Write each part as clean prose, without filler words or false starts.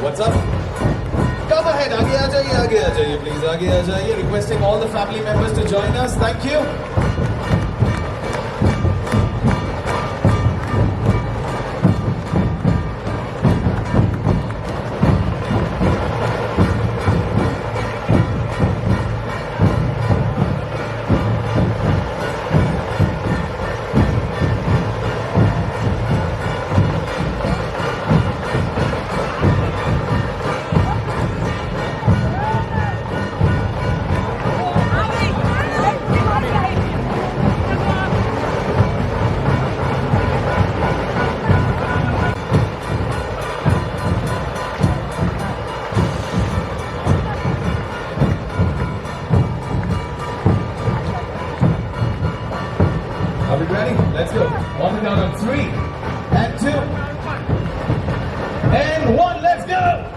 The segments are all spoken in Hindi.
What's up? Come ahead, आगे आ जाइए please, आगे आ जाइए. Requesting all the family members to join us. Thank you. Are we ready? Let's go. On the count of 3 and 2 and 1. Let's go.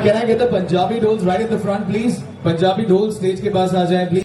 Can I get the Punjabi dolls right in the front, please? Punjabi dolls stage के पास आ जाएं, please.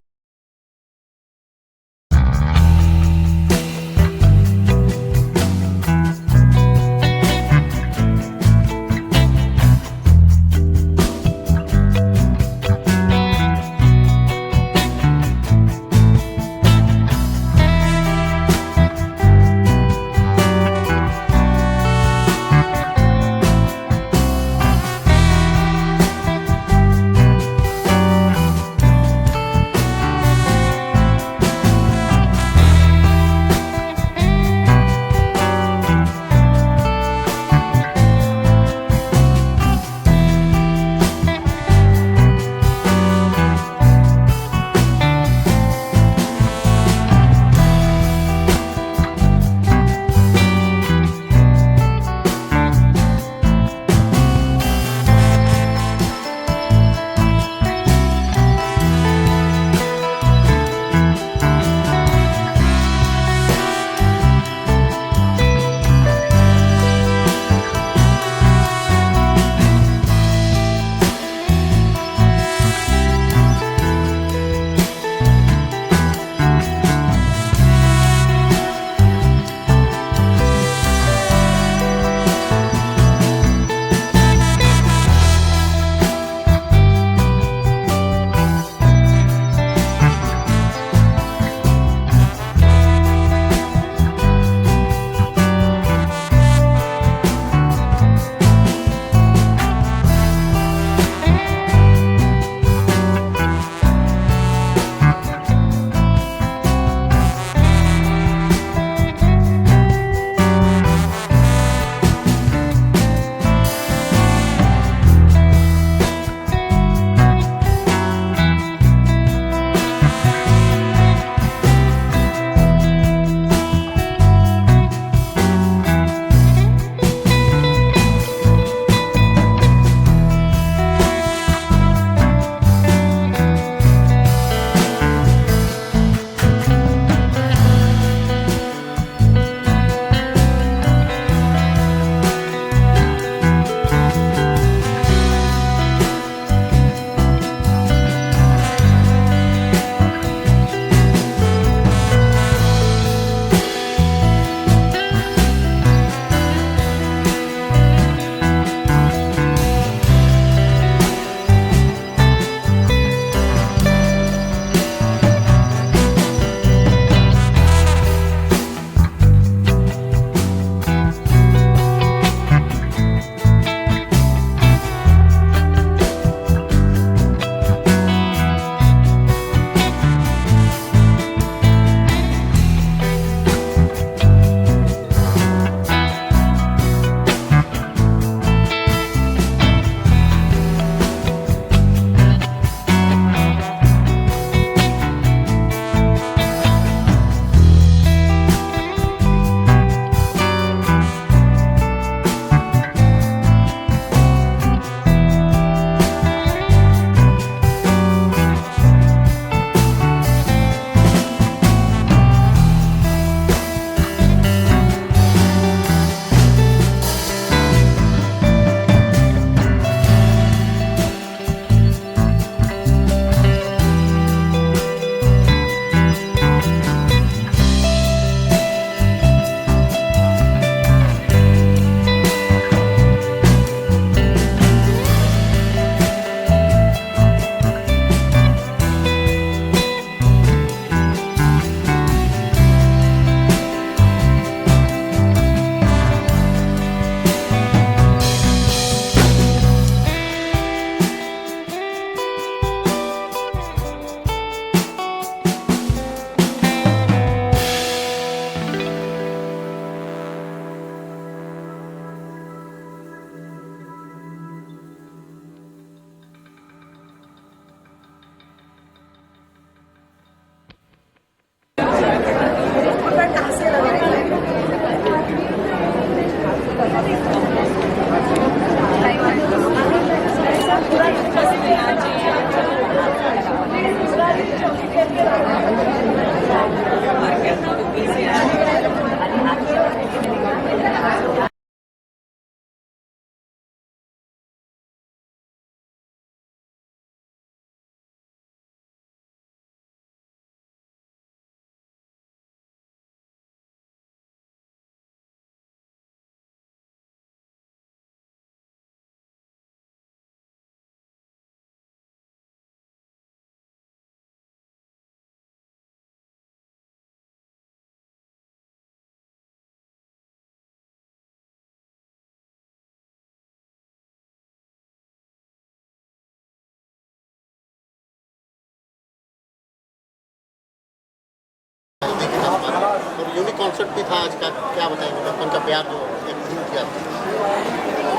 यूनिक कॉन्सेप्ट भी था आज का, क्या बताएंगे बचपन का प्यार जो एक थीम किया था?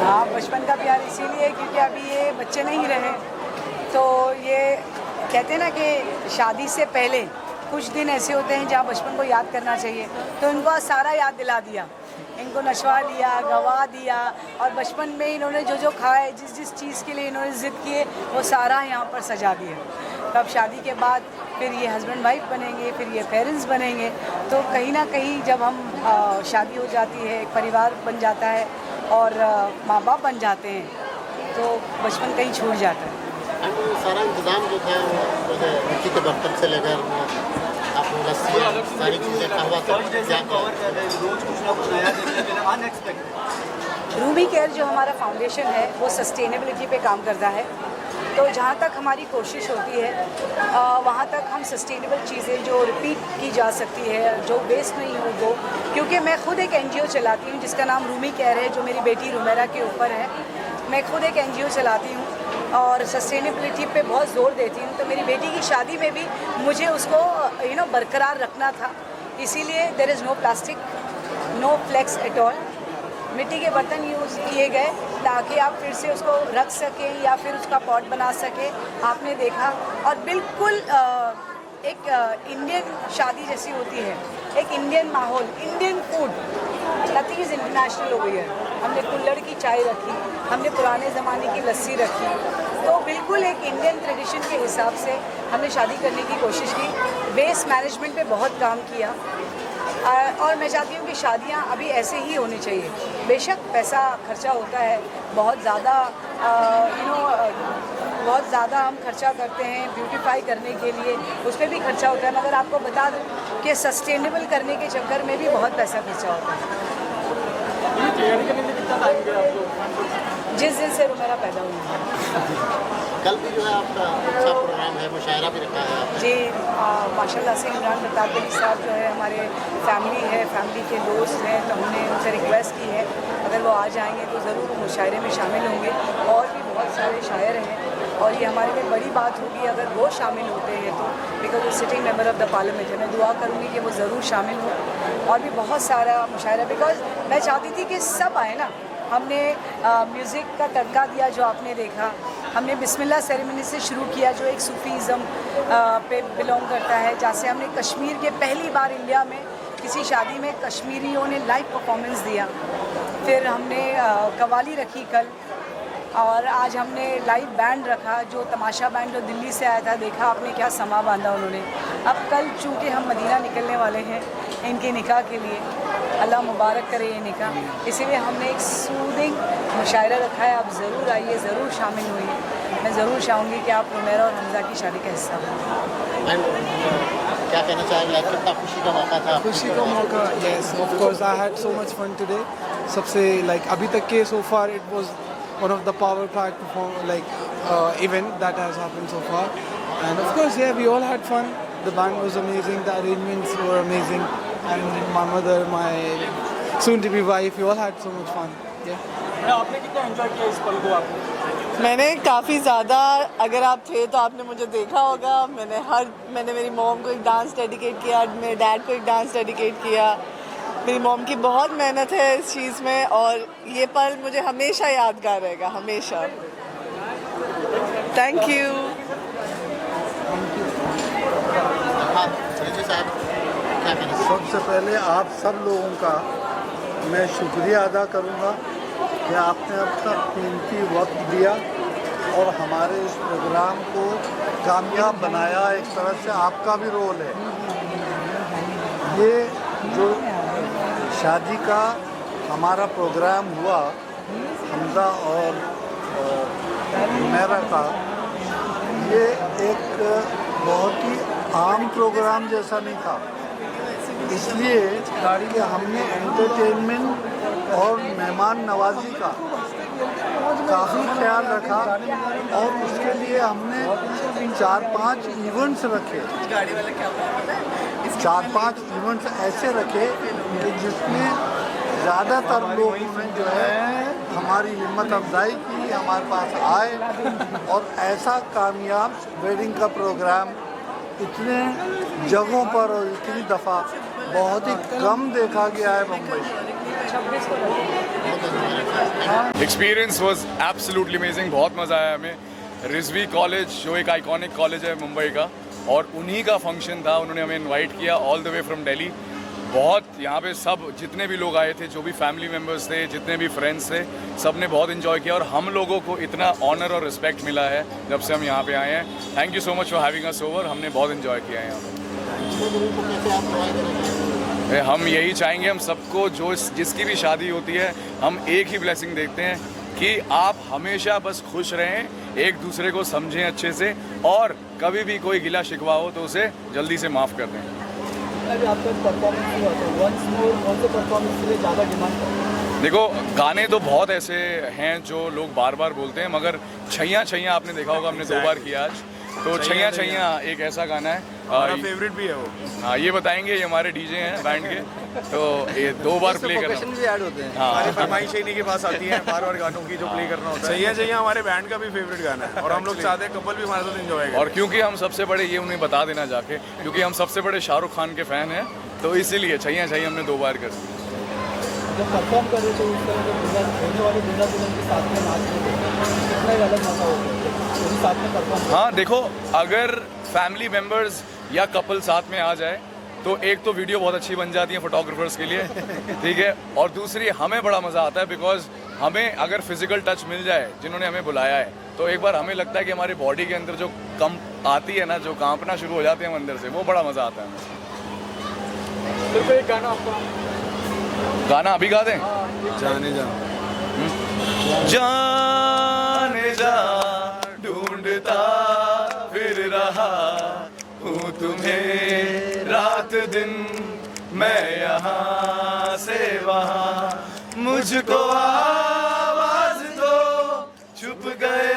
हाँ, बचपन का प्यार इसीलिए क्योंकि अभी ये बच्चे नहीं रहे, तो ये कहते हैं ना कि शादी से पहले कुछ दिन ऐसे होते हैं जहाँ बचपन को याद करना चाहिए, तो इनको आज सारा याद दिला दिया, इनको नशवा लिया, गवा दिया, और बचपन में इन्होंने जो जो खाए, जिस जिस चीज़ के लिए इन्होंने ज़िद किए, वो सारा यहाँ पर सजा दिया। तब शादी के बाद फिर ये हस्बैंड वाइफ बनेंगे, फिर ये पेरेंट्स बनेंगे, तो कहीं ना कहीं जब हम शादी हो जाती है, एक परिवार बन जाता है और माँ बाप बन जाते हैं, तो बचपन कहीं छूट जाता है। एंड सारा इंतज़ाम जो था वो जो मिट्टी के बर्तन से लेकर आपको लस्सियाँ सारी चीज़ें कहवा तक क्या रोज कुछ ना कुछ नया देखने के लिए अनएक्सपेक्टेड। रूबी केयर जो हमारा फाउंडेशन है वो सस्टेनेबिलिटी पे काम करता है, तो जहाँ तक हमारी कोशिश होती है वहाँ तक हम सस्टेनेबल चीज़ें जो रिपीट की जा सकती है, जो वेस्ट नहीं हो वो, क्योंकि मैं खुद एक NGO चलाती हूँ जिसका नाम रूमी केयर है, जो मेरी बेटी रुमेरा के ऊपर है। मैं खुद एक NGO चलाती हूँ और सस्टेनेबिलिटी पे बहुत ज़ोर देती हूँ, तो मेरी बेटी की शादी में भी मुझे उसको बरकरार रखना था, इसीलिए there is no plastic, no flex at all. मिट्टी के बर्तन यूज़ किए गए ताकि आप फिर से उसको रख सकें या फिर उसका पॉट बना सकें, आपने देखा। और बिल्कुल एक इंडियन शादी जैसी होती है, एक इंडियन माहौल, Indian food, nothing is international हो गई है। हमने कुल्हड़ की चाय रखी, हमने पुराने ज़माने की लस्सी रखी, तो बिल्कुल एक इंडियन ट्रेडिशन के हिसाब से हमने शादी करने की कोशिश की। वेस्ट मैनेजमेंट पे बहुत काम किया, और मैं चाहती हूँ कि शादियाँ अभी ऐसे ही होनी चाहिए। बेशक पैसा खर्चा होता है, बहुत ज़्यादा बहुत ज़्यादा हम खर्चा करते हैं ब्यूटीफाई करने के लिए, उस पर भी खर्चा होता है, मगर आपको बता दूँ कि सस्टेनेबल करने के चक्कर में भी बहुत पैसा खर्चा होता है। जिस दिन से रुमेरा पैदा हुई है। कल भी जो है आपका अच्छा प्रोग्राम है, मुशायरा भी रखा है आपने। जी, माशाल्लाह से इमरान प्रताप अली साहब जो है हमारे फैमिली के दोस्त हैं, तो हमने उनसे रिक्वेस्ट की है अगर वो आ जाएंगे तो ज़रूर वो मुशायरे में शामिल होंगे। और भी बहुत सारे शायर हैं और ये हमारे लिए बड़ी बात होगी अगर वो शामिल होते हैं तो, बिकॉज वो sitting member of the parliament है। मैं दुआ करूँगी कि वो ज़रूर शामिल हो। और भी बहुत सारा मुशायरा, बिकॉज मैं चाहती थी कि सब आए ना। हमने म्यूज़िक का तड़का दिया जो आपने देखा, हमने बिस्मिल्लाह सेरेमनी से शुरू किया जो एक सूफीज़म पे बिलोंग करता है, जहाँ से हमने कश्मीर के पहली बार इंडिया में किसी शादी में कश्मीरियों ने लाइव परफॉर्मेंस दिया। फिर हमने कवाली रखी कल, और आज हमने लाइव बैंड रखा, जो तमाशा बैंड जो दिल्ली से आया था, देखा आपने क्या समा बांधा उन्होंने। अब कल चूँकि हम मदीना निकलने वाले हैं इनके निकाह के लिए, अल्लाह मुबारक करे ये निकाह, इसीलिए हमने एक सूदिंग मुशायरा रखा है। आप ज़रूर आइए, ज़रूर शामिल होइए। मैं ज़रूर चाहूँगी कि आप रुमेरा और हमज़ा की शादी का हिस्सा बनें। क्या कहना चाहेंगे, कितना खुशी का मौका था? खुशी का मौका, yes of course I had so much fun today. सबसे अभी तक के so far it was one of the power pack perform event that has happened so far, and of course we all had fun. The band was amazing, the arrangements were amazing, and my mother, my soon-to-be wife, we all had so much fun. Yeah. आपने कितना एंजॉय किया इस पल को? आपने मैंने काफ़ी ज़्यादा, अगर आप थे तो आपने मुझे देखा होगा, मैंने मेरी मॉम को एक डांस डेडिकेट किया, मेरे डैड को एक डांस डेडिकेट किया। मेरी मॉम की बहुत मेहनत है इस चीज़ में, और ये पल मुझे हमेशा यादगार रहेगा, हमेशा। Thank you. सबसे पहले आप सब लोगों का मैं शुक्रिया अदा करूंगा कि आपने अब तक कीमती वक्त दिया और हमारे इस प्रोग्राम को कामयाब बनाया। एक तरह से आपका भी रोल है। ये जो शादी का हमारा प्रोग्राम हुआ हमजा और मेरा का, ये एक बहुत ही आम प्रोग्राम जैसा नहीं था, इसलिए कि हमने एंटरटेनमेंट और मेहमान नवाजी का काफ़ी ख्याल रखा, और उसके लिए हमने 4-5 इवेंट्स रखे। 4-5 इवेंट्स ऐसे रखे कि जिसमें ज़्यादातर लोगों ने जो है हमारी हिम्मत अफजाई की, हमारे पास आए, और ऐसा कामयाब वेडिंग का प्रोग्राम इतने जगहों पर और इतनी दफ़ा बहुत ही कम देखा गया है मुंबई। 26 को लगेगा। एक्सपीरियंस वॉज एब्सोल्युटली अमेजिंग, बहुत मज़ा आया हमें। रिजवी कॉलेज जो एक आइकॉनिक कॉलेज है मुंबई का, और उन्हीं का फंक्शन था, उन्होंने हमें इनवाइट किया all the way from Delhi. बहुत यहाँ पे सब जितने भी लोग आए थे, जो भी फैमिली मेम्बर्स थे, जितने भी फ्रेंड्स थे, सब ने बहुत इन्जॉय किया, और हम लोगों को इतना ऑनर और रिस्पेक्ट मिला है जब से हम यहाँ पे आए हैं। Thank you so much for having us over, हमने बहुत इन्जॉय किया है यहाँ पे। हम यही चाहेंगे, हम सबको जो जिसकी भी शादी होती है, हम एक ही ब्लेसिंग देखते हैं कि आप हमेशा बस खुश रहें, एक दूसरे को समझें अच्छे से, और कभी भी कोई गिला शिकवा हो तो उसे जल्दी से माफ़ कर दें। अभी आपका परफॉर्मेंस हुआ तो वंस मोर कौन से परफॉर्मेंस के लिए ज़्यादा डिमांड है? देखो, गाने तो बहुत ऐसे हैं जो लोग बार बार बोलते हैं, मगर छैया छैया आपने देखा होगा, हमने 2 बार किया आज। तो छैया छैया एक ऐसा गाना है, हमारा फेवरेट भी है वो। हाँ, ये बताएंगे, ये हमारे डीजे हैं बैंड के, तो ये 2 बार प्ले करना भी ऐड होते हैं। हाँ, हमारी फरमाइश इन्हीं के पास आती है बार बार गानों की जो प्ले करना होता है। सही है, हमारे बैंड का भी फेवरेट गाना है, और हम लोग चाहते हैं कपल भी हमारे साथ एंजॉय करें। और क्योंकि हम सबसे बड़े, ये उन्हें बता देना जाके, क्योंकि हम सबसे बड़े शाहरुख खान के फ़ैन हैं, तो इसीलिए छैया छैया हमने 2 बार कर दी। जब परफॉर्म कर रहे थे उस तरह के होने वाले दूल्हा दुल्हन के साथ में नाच रहे थे, कितना ही अलग मजा होता है उसी साथ में परफॉर्म। हाँ, देखो, अगर फैमिली मेम्बर्स या कपल साथ में आ जाए तो एक तो वीडियो बहुत अच्छी बन जाती है फोटोग्राफर्स के लिए, ठीक है, और दूसरी हमें बड़ा मज़ा आता है, बिकॉज हमें अगर फिजिकल टच मिल जाए जिन्होंने हमें बुलाया है, तो एक बार हमें लगता है कि हमारी बॉडी के अंदर जो कंप आती है ना, जो कांपना शुरू हो जाते हैं अंदर से, वो बड़ा मज़ा आता है हमें। सिर्फ एक गाना आपका, गाना अभी गा दें? जाने जा जाने जा ढूंढता फिर रहा हूँ तुम्हें रात दिन, मैं यहाँ से वहाँ, मुझको आवाज दो, छुप गए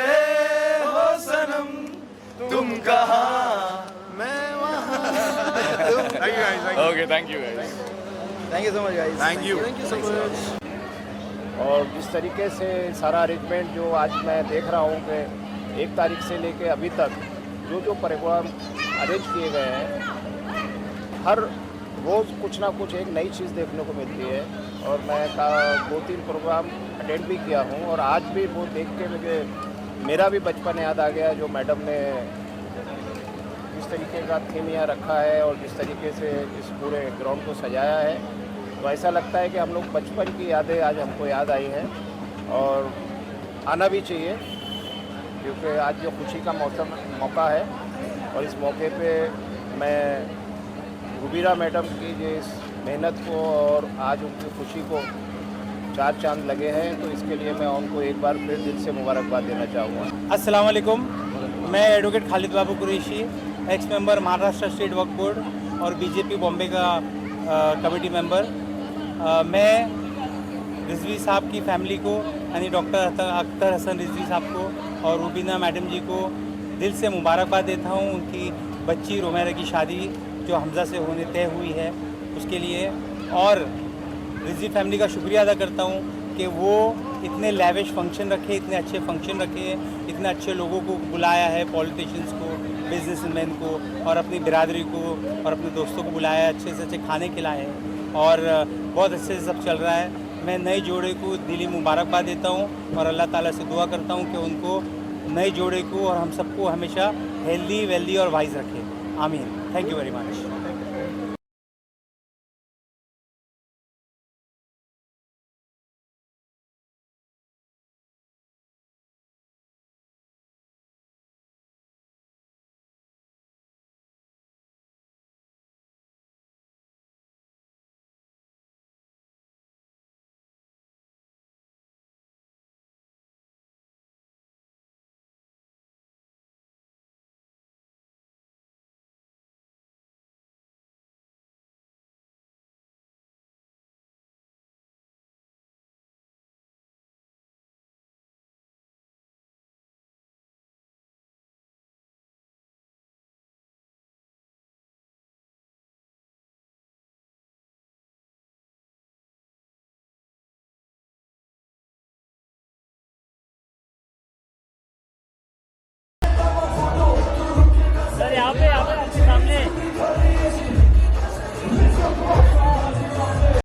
हो सनम, तुम कहाँ मैं वहाँ। Okay, thank you guys, thank you so much guys, thank you. और जिस तरीके से सारा अरेंजमेंट जो आज मैं देख रहा हूँ कि 1 तारीख से लेके अभी तक जो प्रोग्राम अरेंज किए गए हैं, हर रोज़ कुछ ना कुछ एक नई चीज़ देखने को मिलती है, और मैं 2-3 प्रोग्राम अटेंड भी किया हूँ, और आज भी वो देख के मुझे मेरा भी बचपन याद आ गया, जो मैडम ने जिस तरीके का थीम यहाँ रखा है और जिस तरीके से इस पूरे ग्राउंड को सजाया है, तो ऐसा लगता है कि हम लोग बचपन की यादें आज हमको याद आई हैं, और आना भी चाहिए, क्योंकि आज जो खुशी का मौका है, और इस मौके पे मैं रुबीरा मैडम की जिस मेहनत को और आज उनकी खुशी को 4 चांद लगे हैं, तो इसके लिए मैं उनको एक बार फिर दिल से मुबारकबाद देना चाहूँगा। अस्सलाम वालेकुम, मैं advocate Khalid Babu Qureshi, ex member Maharashtra state Waqf board और बीजेपी बॉम्बे का कमेटी मेंबर। मैं रिजवी साहब की फैमिली को, यानी डॉक्टर अख्तर हसन रिजवी साहब को और रुबीना मैडम जी को दिल से मुबारकबाद देता हूँ। उनकी बच्ची रोमेरा की शादी जो हमज़ा से होने तय हुई है उसके लिए, और रिजवी फैमिली का शुक्रिया अदा करता हूँ कि वो इतने लैविश फंक्शन रखे, इतने अच्छे फंक्शन रखे, इतने अच्छे लोगों को बुलाया है, पॉलिटिशियंस को, बिजनेसमैन को, और अपनी बिरादरी को और अपने दोस्तों को बुलाया, अच्छे से अच्छे खाने खिलाए हैं, और बहुत अच्छे से सब चल रहा है। मैं नए जोड़े को दिली मुबारकबाद देता हूँ और अल्लाह ताला से दुआ करता हूँ कि उनको, नए जोड़े को और हम सबको हमेशा हेल्दी, वेल्दी और वाइज रखे। आमीन। Thank you very much.